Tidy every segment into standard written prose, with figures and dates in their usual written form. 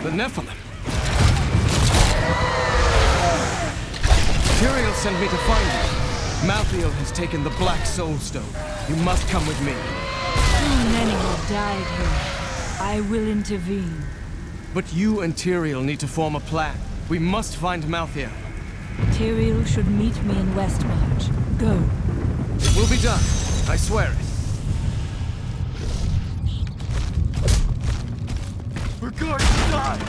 The Nephilim. Tyrael sent me to find you. Malthael has taken the Black Soul Stone. You must come with me. Too many have died here. I will intervene. But you and Tyrael need to form a plan. We must find Malthael. Tyrael should meet me in Westmarch. Go. It will be done. I swear it. We're going to die!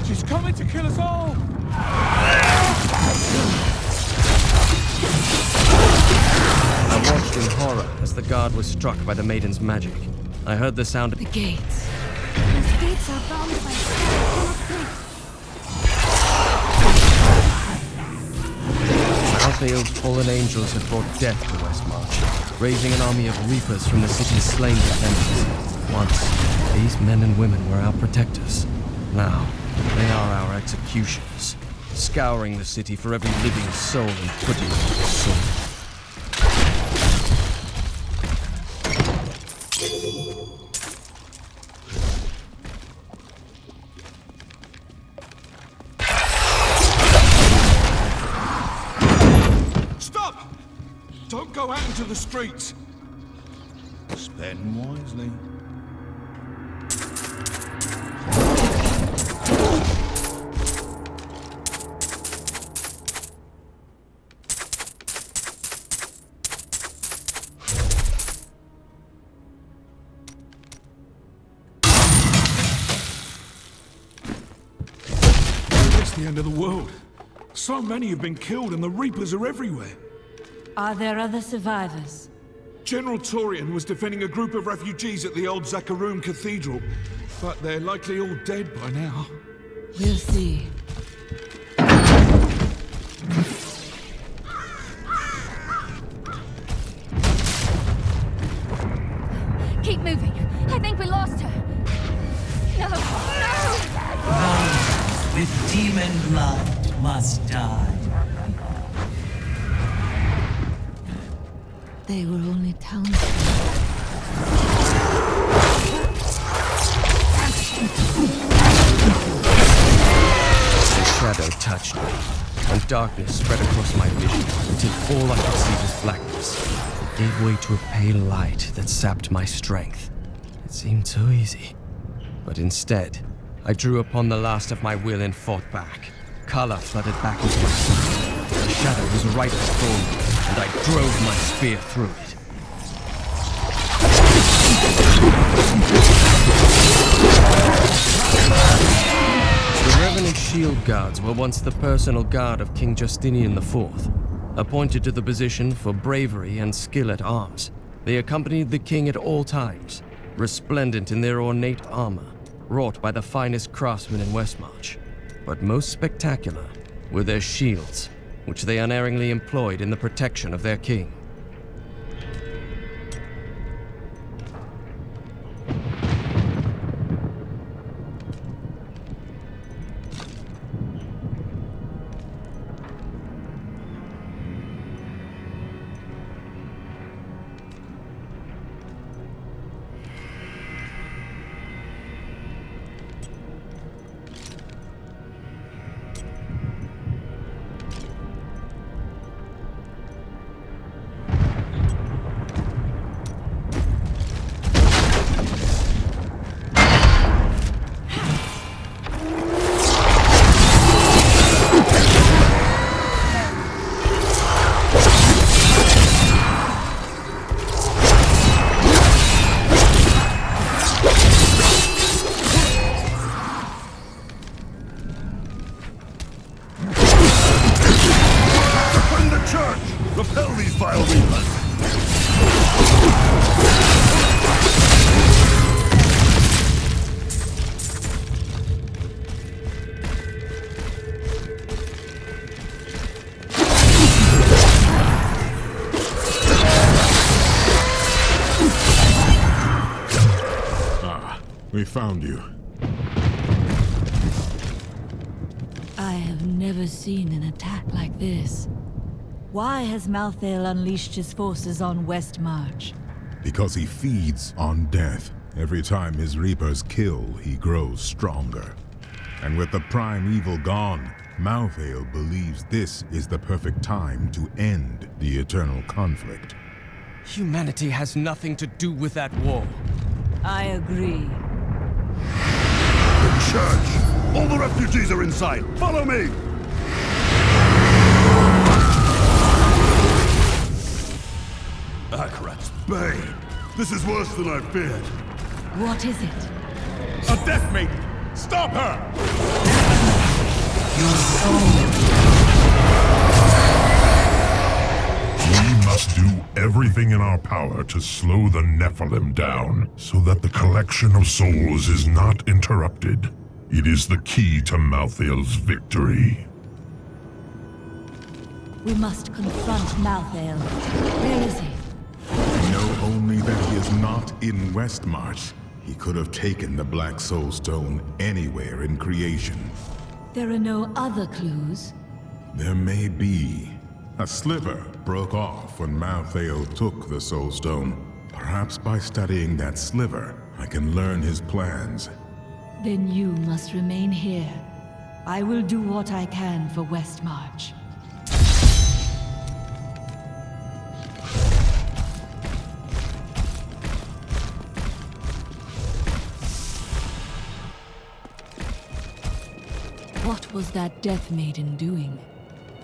She's coming to kill us all! I watched in horror as the guard was struck by the maiden's magic. I heard the sound of The gates. Those gates are bound by spell. Malthael's fallen angels had brought death to Westmarch, raising an army of reapers from the city's slain defenders. Once, these men and women were our protectors. Now, they are our executioners, scouring the city for every living soul and putting it to the sword. Don't go out into the streets! Spend wisely. It's the end of the world. So many have been killed and the Reapers are everywhere. Are there other survivors? General Torian was defending a group of refugees at the old Zakarum Cathedral, but they're likely all dead by now. We'll see. Keep moving. I think we lost her. No, no! Those with demon blood must die. They were only townspeople. The shadow touched me, and darkness spread across my vision until all I could see was blackness. It gave way to a pale light that sapped my strength. It seemed so easy. But instead, I drew upon the last of my will and fought back. Color flooded back into my soul. The shadow was right before me, and I drove my spear through it. The Revenant Shield Guards were once the personal guard of King Justinian IV. Appointed to the position for bravery and skill at arms, they accompanied the king at all times, resplendent in their ornate armor, wrought by the finest craftsmen in Westmarch. But most spectacular were their shields, which they unerringly employed in the protection of their king. Repel these vile reapers! We found you. I have never seen an attack like this. Why has Malthael unleashed his forces on West March? Because he feeds on death. Every time his reapers kill, he grows stronger. And with the prime evil gone, Malthael believes this is the perfect time to end the eternal conflict. Humanity has nothing to do with that war. I agree. The church! All the refugees are inside! Follow me! Akrat's Bane! This is worse than I feared. What is it? A death maiden! Stop her! Your soul. We must do everything in our power to slow the Nephilim down, so that the collection of souls is not interrupted. It is the key to Malthael's victory. We must confront Malthael. Where is he? I know only that he is not in Westmarch. He could have taken the Black Soul Stone anywhere in creation. There are no other clues? There may be. A sliver broke off when Malthael took the Soul Stone. Perhaps by studying that sliver, I can learn his plans. Then you must remain here. I will do what I can for Westmarch. What was that Death Maiden doing?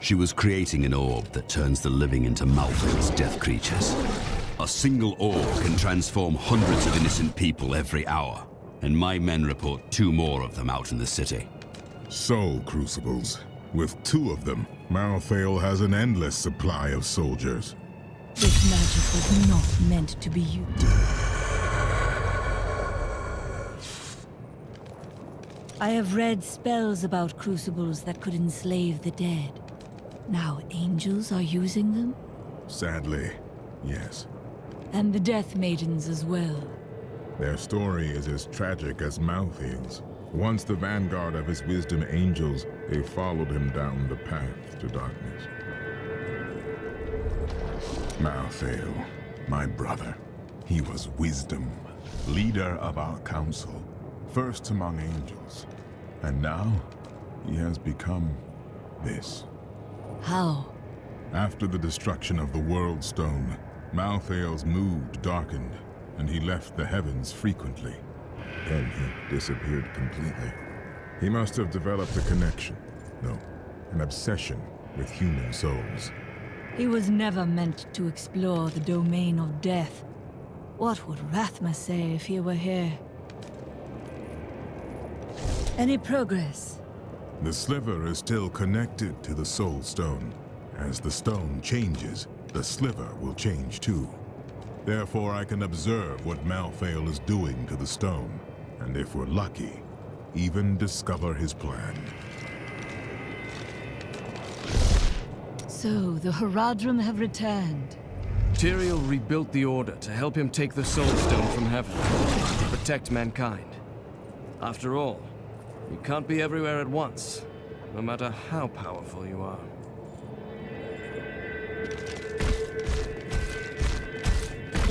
She was creating an orb that turns the living into Malthael's death creatures. A single orb can transform hundreds of innocent people every hour, and my men report 2 more of them out in the city. Soul Crucibles. With 2 of them, Malthael has an endless supply of soldiers. This magic was not meant to be used. I have read spells about crucibles that could enslave the dead. Now angels are using them? Sadly, yes. And the Death Maidens as well. Their story is as tragic as Malthael's. Once the vanguard of his wisdom angels, they followed him down the path to darkness. Malthael, my brother. He was wisdom, leader of our council, first among angels. And now, he has become this. How? After the destruction of the World Stone, Malthael's mood darkened, and he left the heavens frequently. Then he disappeared completely. He must have developed a connection, no, an obsession with human souls. He was never meant to explore the domain of death. What would Rathma say if he were here? Any progress? The sliver is still connected to the Soul Stone. As the stone changes, the sliver will change too. Therefore, I can observe what Malthael is doing to the stone, and if we're lucky, even discover his plan. So, the Haradrim have returned. Tyrael rebuilt the Order to help him take the Soul Stone from heaven, to protect mankind. After all, you can't be everywhere at once, no matter how powerful you are.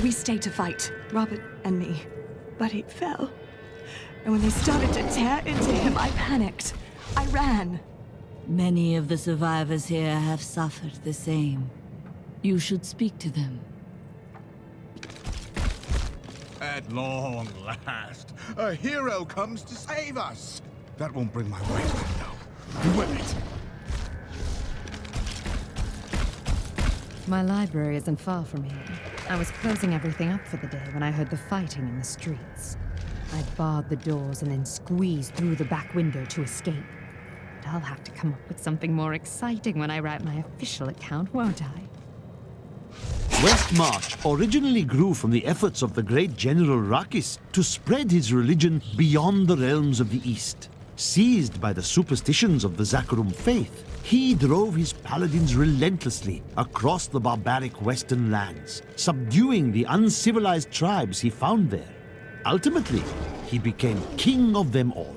We stayed to fight, Robert and me, but it fell. And when they started to tear into him, I panicked. I ran. Many of the survivors here have suffered the same. You should speak to them. At long last, a hero comes to save us. That won't bring my wife back, though. You will it. My library isn't far from here. I was closing everything up for the day when I heard the fighting in the streets. I barred the doors and then squeezed through the back window to escape. But I'll have to come up with something more exciting when I write my official account, won't I? Westmarch originally grew from the efforts of the great General Rakis to spread his religion beyond the realms of the East. Seized by the superstitions of the Zakharum faith, he drove his paladins relentlessly across the barbaric western lands, subduing the uncivilized tribes he found there. Ultimately, he became king of them all.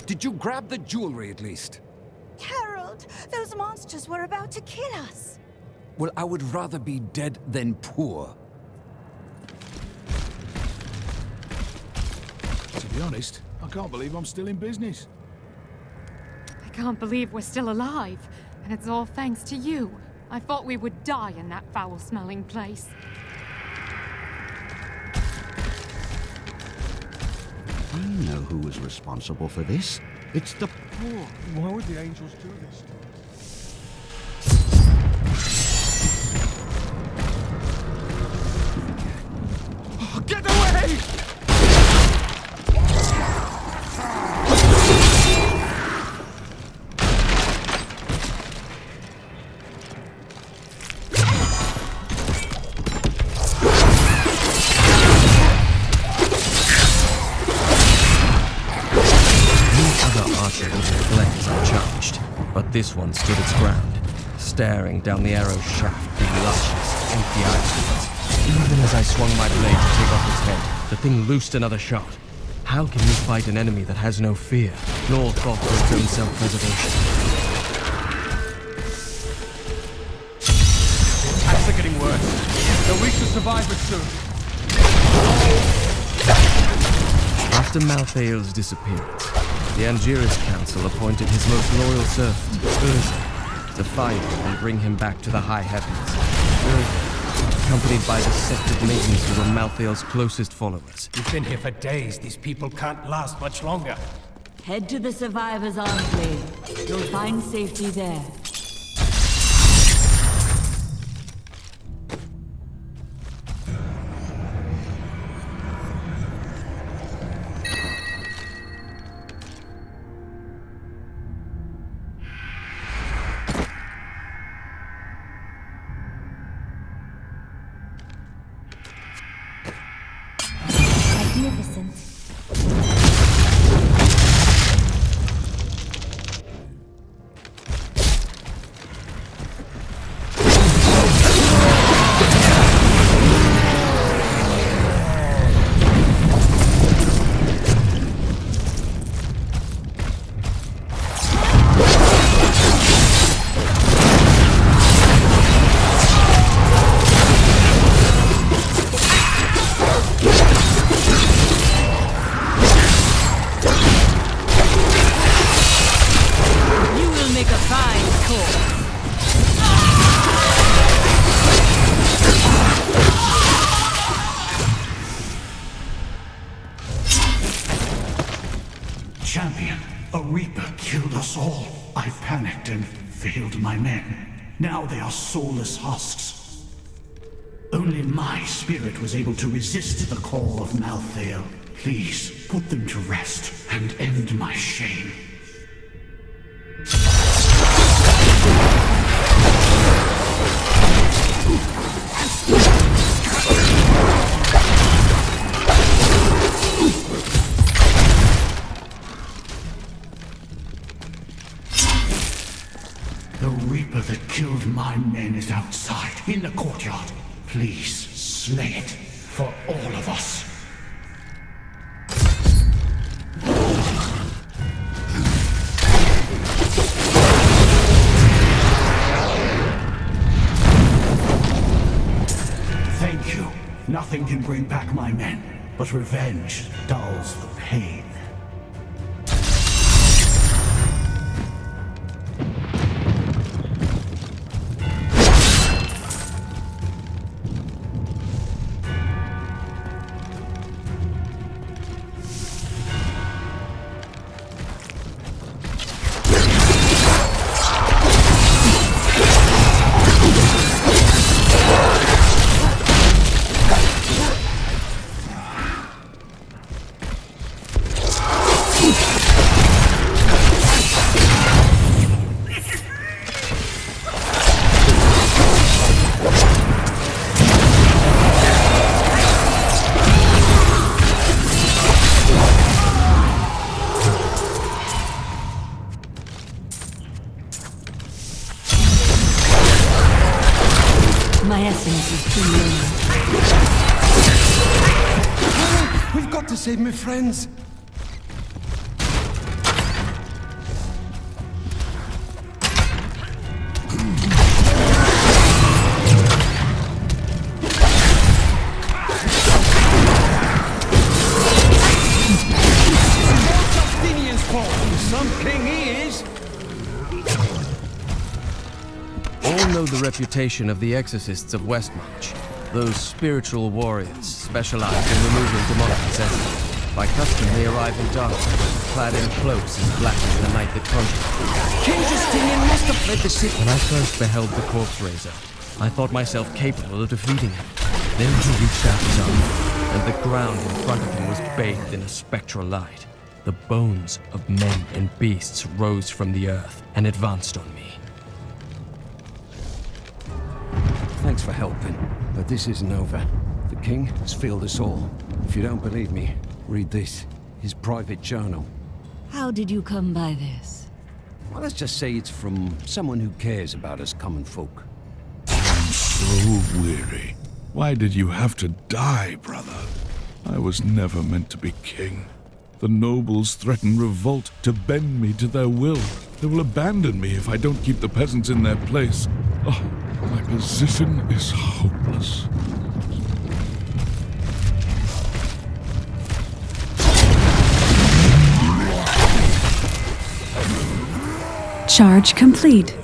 Did you grab the jewelry at least? Carol! world. Those monsters were about to kill us. Well, I would rather be dead than poor. To be honest, I can't believe I'm still in business. I can't believe we're still alive. And it's all thanks to you. I thought we would die in that foul-smelling place. I know who was responsible for this. It's the poor. Why would the angels do this to us? Get away! But this one stood its ground, staring down the arrow's shaft with luscious, empty eyes. Even as I swung my blade to take off its head, the thing loosed another shot. How can you fight an enemy that has no fear, nor thought for its own self-preservation? Attacks are getting worse. They'll reach the survivors soon. After Malthael's disappearance, the Angiris Council appointed his most loyal servant, Urza, to find him and bring him back to the high heavens. Urza, accompanied by deceptive maidens who were Malthael's closest followers. We've been here for days. These people can't last much longer. Head to the survivors' enclave. You'll find safety there. Magnificent. Champion, a Reaper killed us all. I panicked and failed my men. Now they are soulless husks. Only my spirit was able to resist the call of Malthael. Please, put them to rest and end my shame. The Reaper that killed my men is outside, in the courtyard. Please, slay it, for all of us. Thank you. Nothing can bring back my men, but revenge dulls the pain. My essence is too low. We've got to save my friends. some king he is! All know the reputation of the exorcists of Westmarch. Those spiritual warriors specialize in removing demonic possession. By custom, they arrive in darkness, clad in cloaks as black as the night that conjured. King Justinian must have fled the city. When I first beheld the corpse raiser, I thought myself capable of defeating him. Then he reached out his arm, and the ground in front of him was bathed in a spectral light. The bones of men and beasts rose from the earth and advanced on me. Thanks for helping, but this isn't over. The king has failed us all. If you don't believe me, read this. His private journal. How did you come by this? Well, let's just say it's from someone who cares about us common folk. I'm so weary. Why did you have to die, brother? I was never meant to be king. The nobles threaten revolt to bend me to their will. They will abandon me if I don't keep the peasants in their place. Oh, my position is hopeless. Charge complete.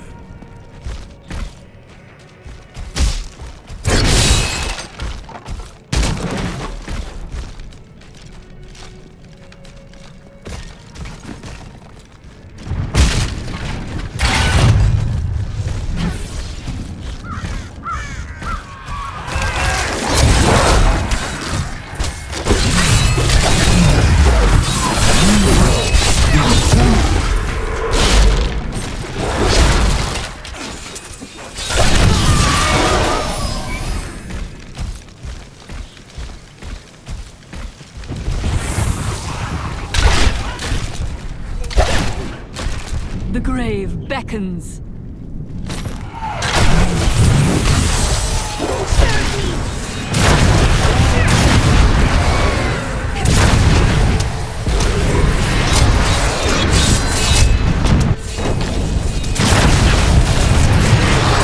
The grave beckons.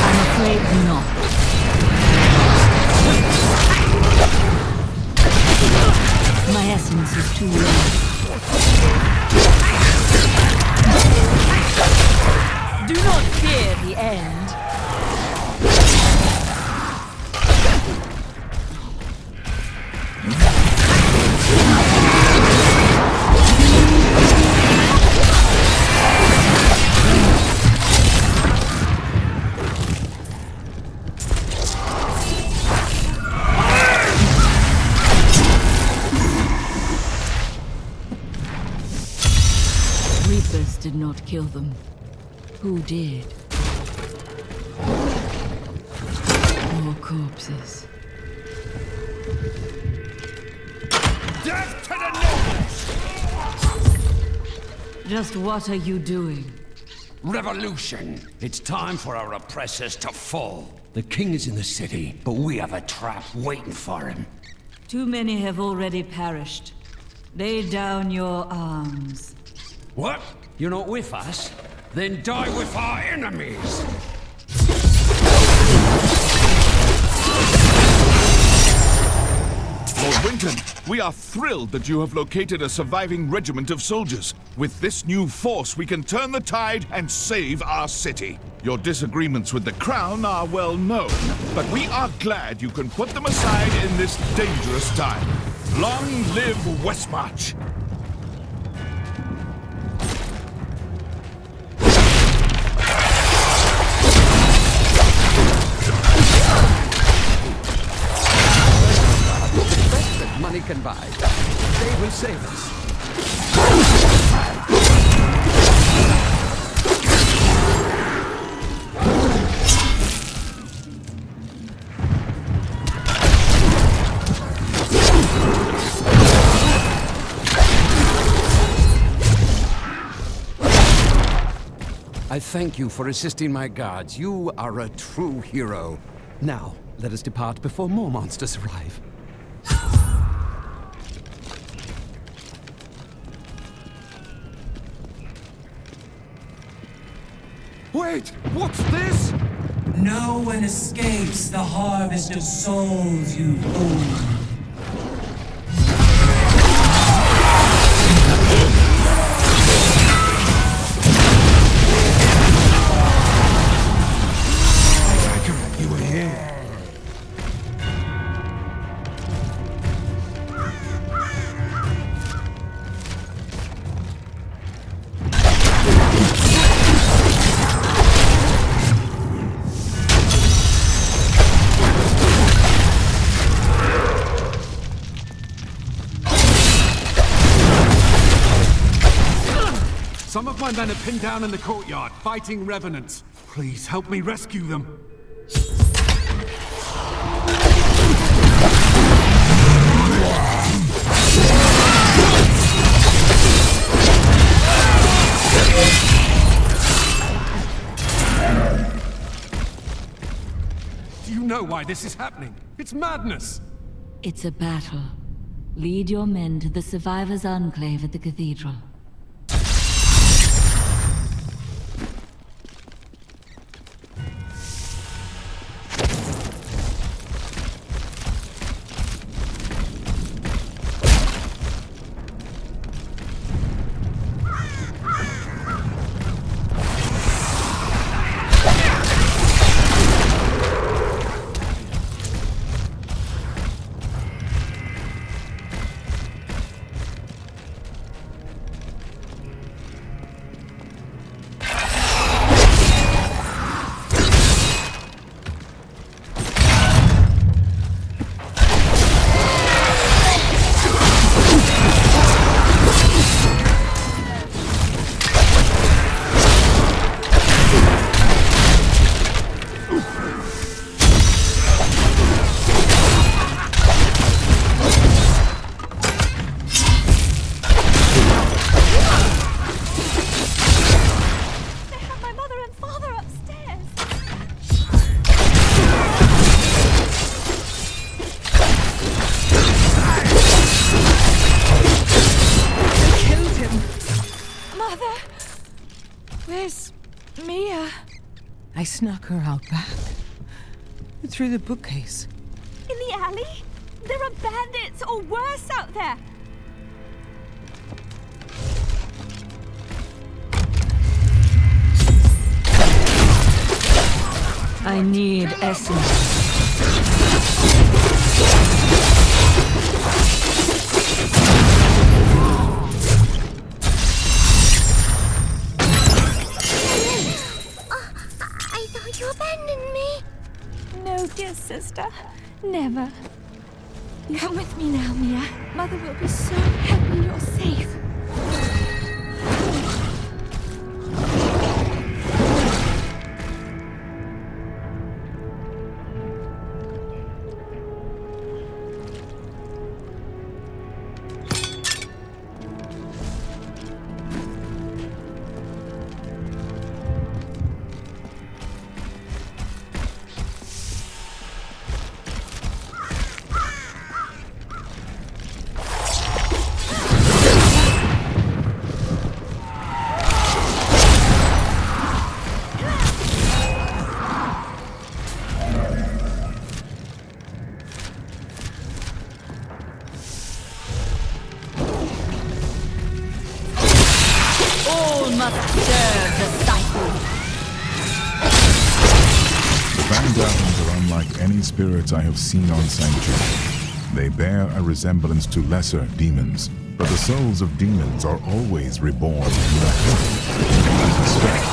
I'm afraid not. My essence is too low. Do not fear the end. Reapers did not kill them. Who did? More corpses. Death to the nobles! Just what are you doing? Revolution! It's time for our oppressors to fall. The king is in the city, but we have a trap waiting for him. Too many have already perished. Lay down your arms. What? You're not with us? Then die with our enemies! Lord Winton, we are thrilled that you have located a surviving regiment of soldiers. With this new force, we can turn the tide and save our city. Your disagreements with the crown are well known, but we are glad you can put them aside in this dangerous time. Long live Westmarch! Money can buy. They will save us. I thank you for assisting my guards. You are a true hero. Now, let us depart before more monsters arrive. Wait! What's this? No one escapes the harvest of souls, you fool. My men are pinned down in the courtyard, fighting revenants. Please help me rescue them. Do you know why this is happening? It's madness! It's a battle. Lead your men to the Survivors' Enclave at the Cathedral. I snuck her out back. Through the bookcase. In the alley? There are bandits or worse out there! I need essence. You abandoned me? No, dear sister. Never. Come with me now, Mia. Mother will be so happy you're safe. Spirits I have seen on Sanctuary. They bear a resemblance to lesser demons, but the souls of demons are always reborn in the heaven. I suspect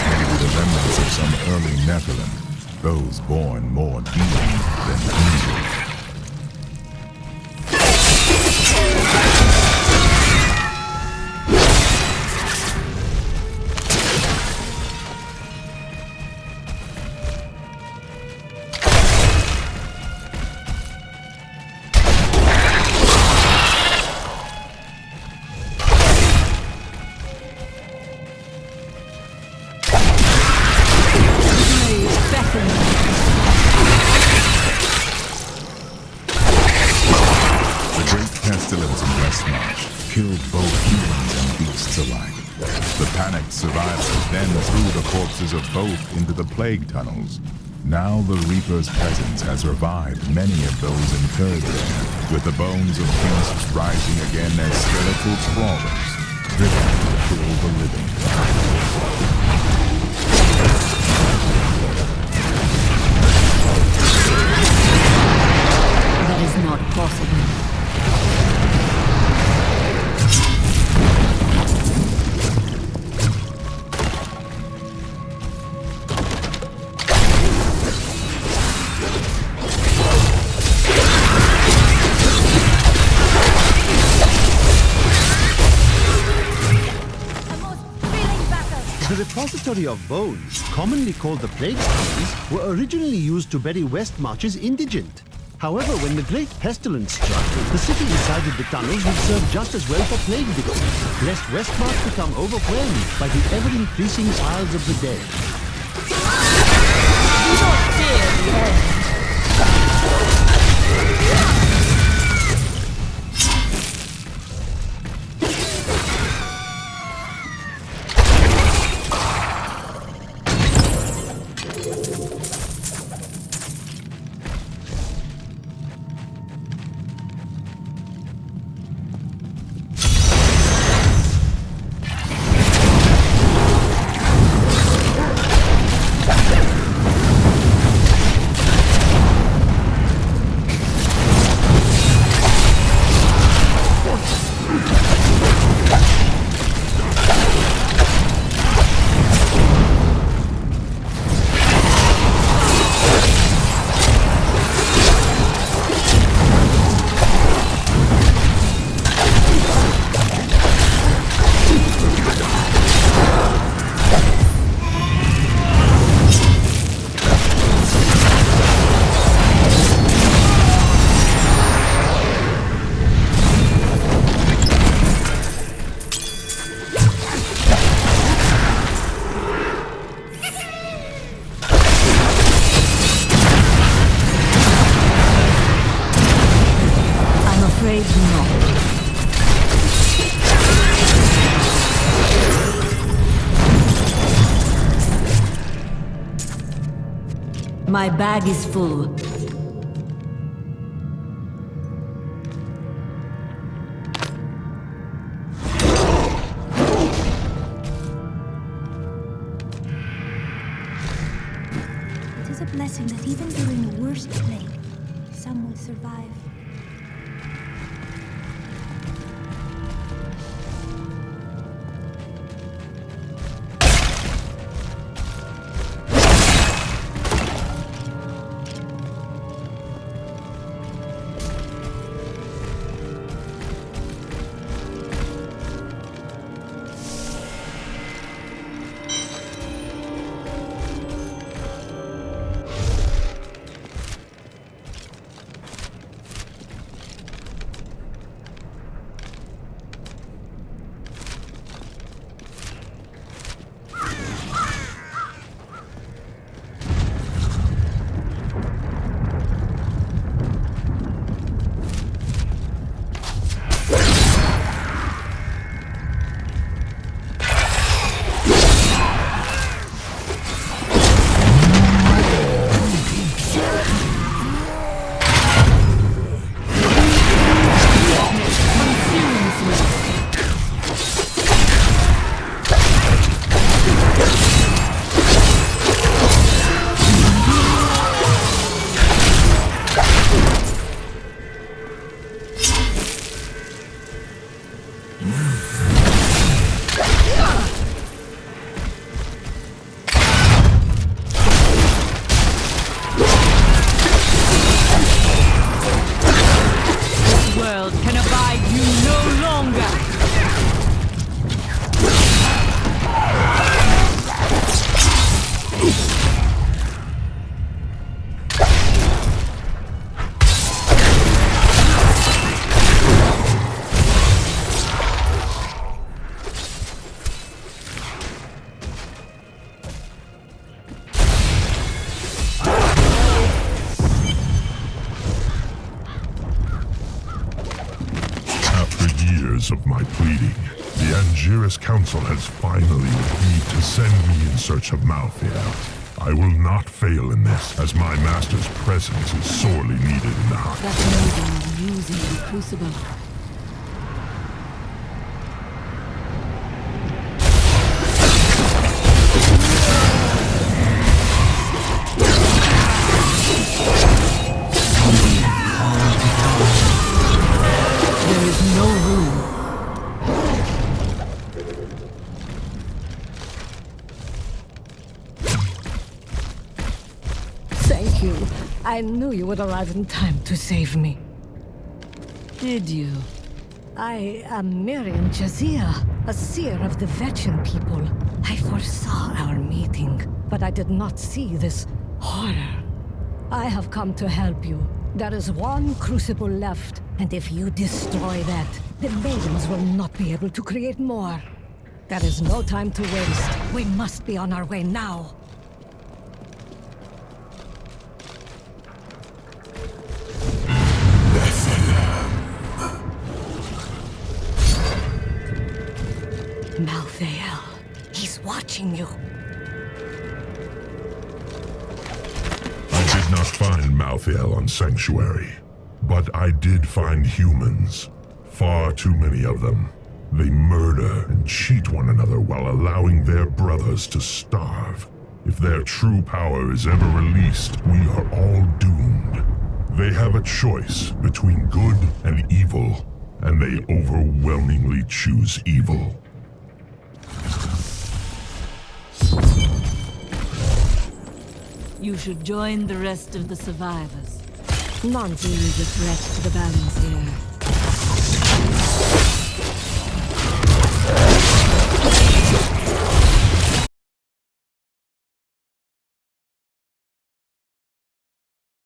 maybe the remnants of some early Nephilim, those born more demon than angel. Killed both humans and beasts alike. The panicked survivors then threw the corpses of both into the plague tunnels. Now the Reaper's presence has revived many of those interred there, with the bones of beasts rising again as skeletal crawlers, driven to kill the living. That is not possible. The repository of bones, commonly called the Plague Stones, were originally used to bury Westmarch's indigent. However, when the Great Pestilence struck, the city decided the tunnels would serve just as well for plague victims, lest Westmarch become overwhelmed by the ever-increasing piles of the dead. Do not fear the end. My bag is full. It is a blessing that even during the worst plague, some will survive. Of my pleading, the Angiris Council has finally agreed to send me in search of Malthael. I will not fail in this, as my master's presence is sorely needed in the hunt. That maiden using the crucible. There is no room. Thank you. I knew you would arrive in time to save me. Did you? I am Miriam Jazia, a seer of the Vetchin people. I forgot saw our meeting, but I did not see this horror. I have come to help you. There is one crucible left, and if you destroy that, the maidens will not be able to create more. There is no time to waste. We must be on our way now. Malthael, he's watching you. I did not find Malthael on Sanctuary, but I did find humans. Far too many of them. They murder and cheat one another while allowing their brothers to starve. If their true power is ever released, we are all doomed. They have a choice between good and evil, and they overwhelmingly choose evil. You should join the rest of the survivors. None seems a threat to the balance here.